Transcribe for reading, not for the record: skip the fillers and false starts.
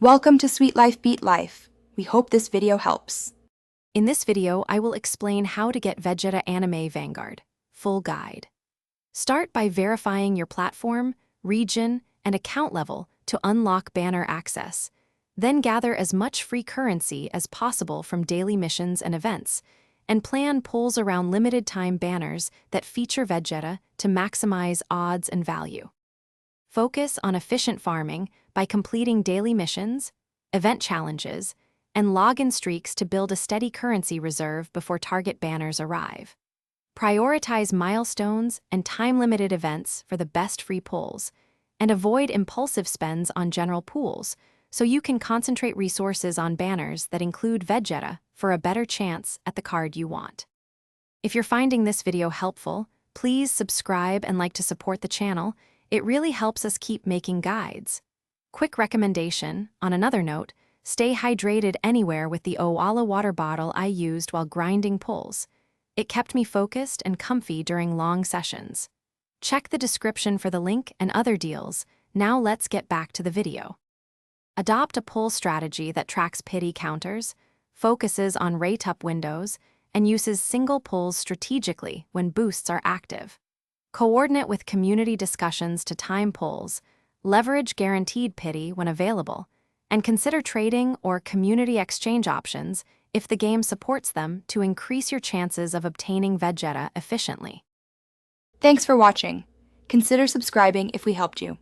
Welcome to Sweet Life Beat Life. We hope this video helps. In this video, I will explain how to get Vegeta Anime Vanguard. Full guide. Start by verifying your platform, region, and account level to unlock banner access. Then gather as much free currency as possible from daily missions and events, and plan pulls around limited-time banners that feature Vegeta to maximize odds and value. Focus on efficient farming by completing daily missions, event challenges, and login streaks to build a steady currency reserve before target banners arrive. Prioritize milestones and time-limited events for the best free pulls, and avoid impulsive spends on general pools so you can concentrate resources on banners that include Vegeta for a better chance at the card you want. If you're finding this video helpful, please subscribe and like to support the channel. It really helps us keep making guides. Quick recommendation, on another note, stay hydrated anywhere with the Owala water bottle I used while grinding pulls. It kept me focused and comfy during long sessions. Check the description for the link and other deals. Now let's get back to the video. Adopt a pull strategy that tracks pity counters, focuses on rate-up windows, and uses single pulls strategically when boosts are active. Coordinate with community discussions to time pulls, leverage guaranteed pity when available, and consider trading or community exchange options if the game supports them to increase your chances of obtaining Vegeta efficiently. Thanks for watching. Consider subscribing if we helped you.